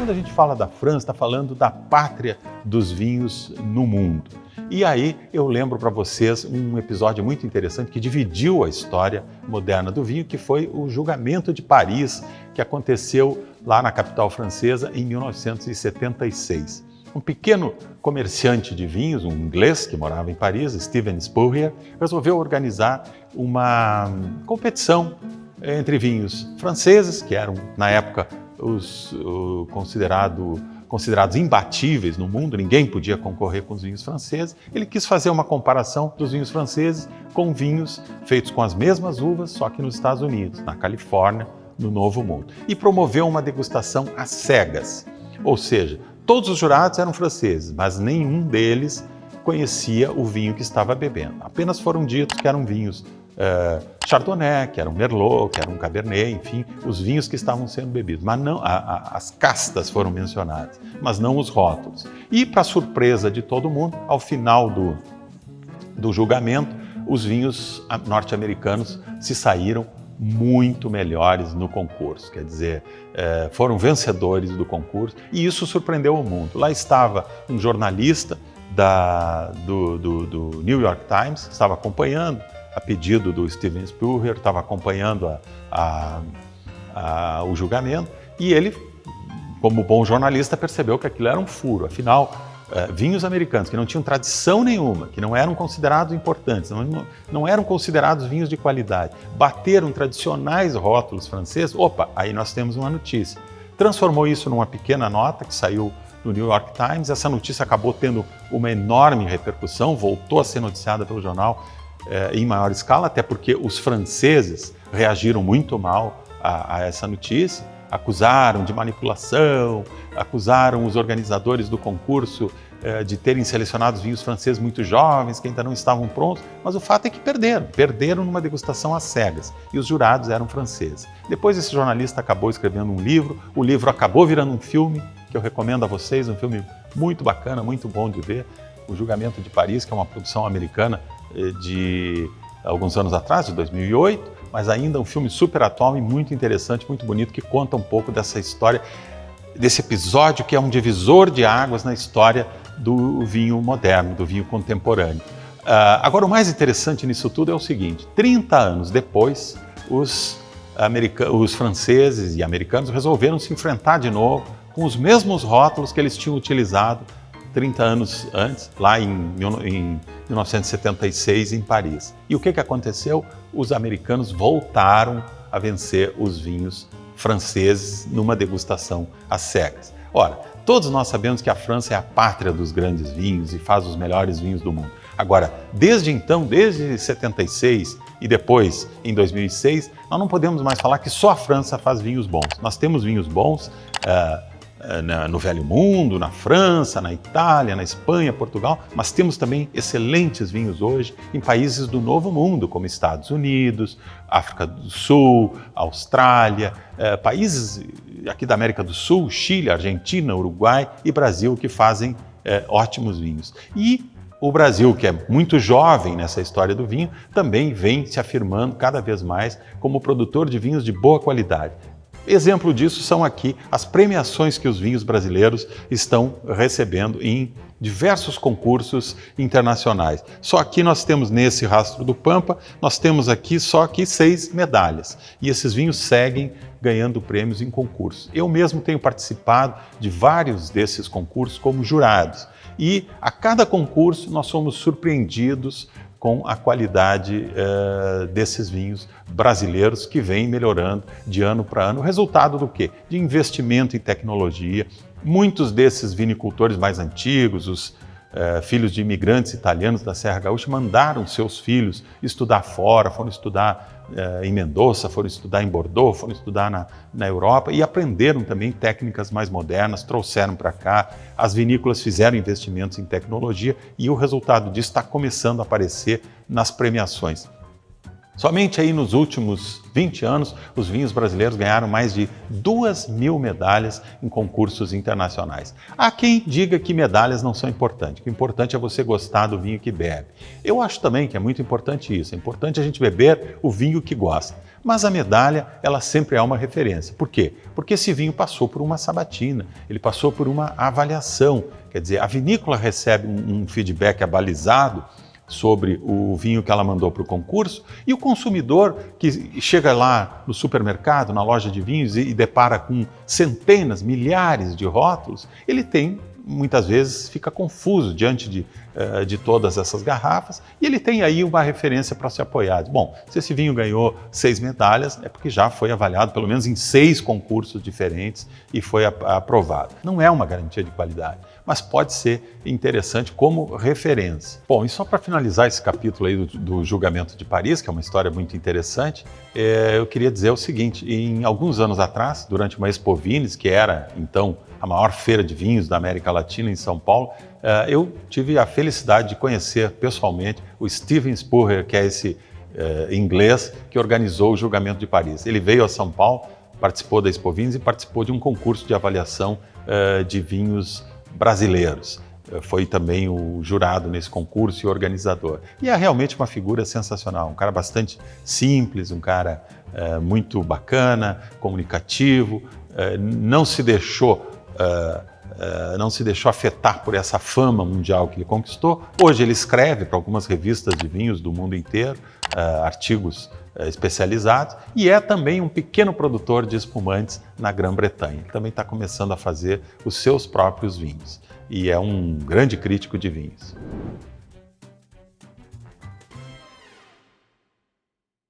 quando a gente fala da França, está falando da pátria dos vinhos no mundo. E aí eu lembro para vocês um episódio muito interessante que dividiu a história moderna do vinho, que foi o julgamento de Paris, que aconteceu lá na capital francesa em 1976. Um pequeno comerciante de vinhos, um inglês que morava em Paris, Steven Spurrier, resolveu organizar uma competição entre vinhos franceses, que eram, na época, os considerados imbatíveis no mundo, ninguém podia concorrer com os vinhos franceses. Ele quis fazer uma comparação dos vinhos franceses com vinhos feitos com as mesmas uvas, só que nos Estados Unidos, na Califórnia, no Novo Mundo. E promoveu uma degustação às cegas, ou seja, todos os jurados eram franceses, mas nenhum deles conhecia o vinho que estava bebendo. Apenas foram ditos que eram vinhos Chardonnay, que era um Merlot, que era um Cabernet, enfim, os vinhos que estavam sendo bebidos. Mas não, as castas foram mencionadas, mas não os rótulos. E, para surpresa de todo mundo, ao final do julgamento, os vinhos norte-americanos se saíram muito melhores no concurso, quer dizer, foram vencedores do concurso, e isso surpreendeu o mundo. Lá estava um jornalista do New York Times, que estava acompanhando, a pedido do Steven Spurrier, estava acompanhando o julgamento, e ele, como bom jornalista, percebeu que aquilo era um furo. Afinal, vinhos americanos que não tinham tradição nenhuma, que não eram considerados importantes, não eram considerados vinhos de qualidade, bateram tradicionais rótulos franceses. Opa, aí nós temos uma notícia. Transformou isso numa pequena nota que saiu no New York Times. Essa notícia acabou tendo uma enorme repercussão, voltou a ser noticiada pelo jornal em maior escala, até porque os franceses reagiram muito mal a essa notícia, acusaram de manipulação, acusaram os organizadores do concurso de terem selecionado os vinhos franceses muito jovens, que ainda não estavam prontos, mas o fato é que perderam numa degustação às cegas, e os jurados eram franceses. Depois esse jornalista acabou escrevendo um livro, o livro acabou virando um filme, que eu recomendo a vocês, um filme muito bacana, muito bom de ver, O Julgamento de Paris, que é uma produção americana de alguns anos atrás, de 2008, mas ainda um filme super atual e muito interessante, muito bonito, que conta um pouco dessa história, desse episódio que é um divisor de águas na história do vinho moderno, do vinho contemporâneo. Agora, o mais interessante nisso tudo é o seguinte: 30 anos depois, os franceses e americanos resolveram se enfrentar de novo com os mesmos rótulos que eles tinham utilizado 30 anos antes, lá em 1976, em Paris. E o que aconteceu? Os americanos voltaram a vencer os vinhos franceses numa degustação às cegas. Ora, todos nós sabemos que a França é a pátria dos grandes vinhos e faz os melhores vinhos do mundo. Agora, desde então, desde 76 e depois, em 2006, nós não podemos mais falar que só a França faz vinhos bons. Nós temos vinhos bons no Velho Mundo, na França, na Itália, na Espanha, Portugal, mas temos também excelentes vinhos hoje em países do Novo Mundo, como Estados Unidos, África do Sul, Austrália, países aqui da América do Sul, Chile, Argentina, Uruguai e Brasil, que fazem ótimos vinhos. E o Brasil, que é muito jovem nessa história do vinho, também vem se afirmando cada vez mais como produtor de vinhos de boa qualidade. Exemplo disso são aqui as premiações que os vinhos brasileiros estão recebendo em diversos concursos internacionais. Só aqui nós temos, nesse Rastro do Pampa, nós temos aqui só aqui 6 medalhas. E esses vinhos seguem ganhando prêmios em concursos. Eu mesmo tenho participado de vários desses concursos como jurados. E a cada concurso nós somos surpreendidos com a qualidade desses vinhos brasileiros que vem melhorando de ano para ano. Resultado do quê? De investimento em tecnologia. Muitos desses vinicultores mais antigos, os filhos de imigrantes italianos da Serra Gaúcha, mandaram seus filhos estudar fora, foram estudar em Mendoza, foram estudar em Bordeaux, foram estudar na Europa e aprenderam também técnicas mais modernas, trouxeram para cá. As vinícolas fizeram investimentos em tecnologia e o resultado disso está começando a aparecer nas premiações. Somente aí nos últimos 20 anos, os vinhos brasileiros ganharam mais de 2.000 medalhas em concursos internacionais. Há quem diga que medalhas não são importantes, que o importante é você gostar do vinho que bebe. Eu acho também que é muito importante isso, é importante a gente beber o vinho que gosta. Mas a medalha, ela sempre é uma referência. Por quê? Porque esse vinho passou por uma sabatina, ele passou por uma avaliação. Quer dizer, a vinícola recebe um feedback abalizado sobre o vinho que ela mandou para o concurso, e o consumidor que chega lá no supermercado, na loja de vinhos e depara com centenas, milhares de rótulos, ele tem, muitas vezes, fica confuso diante de todas essas garrafas, e ele tem aí uma referência para se apoiar. Bom, se esse vinho ganhou 6 medalhas, é porque já foi avaliado pelo menos em 6 concursos diferentes e foi aprovado. Não é uma garantia de qualidade, mas pode ser interessante como referência. Bom, e só para finalizar esse capítulo aí do julgamento de Paris, que é uma história muito interessante, eu queria dizer o seguinte: em alguns anos atrás, durante uma Expo Vines, que era então a maior feira de vinhos da América Latina em São Paulo, eu tive a felicidade de conhecer pessoalmente o Steven Spurrier, que é esse inglês que organizou o julgamento de Paris. Ele veio a São Paulo, participou da Expo Vines e participou de um concurso de avaliação de vinhos brasileiros. Foi também o jurado nesse concurso e organizador. E é realmente uma figura sensacional, um cara bastante simples, um cara muito bacana, comunicativo, não se deixou afetar por essa fama mundial que ele conquistou. Hoje ele escreve para algumas revistas de vinhos do mundo inteiro, artigos especializados, e é também um pequeno produtor de espumantes na Grã-Bretanha. Ele também está começando a fazer os seus próprios vinhos e é um grande crítico de vinhos.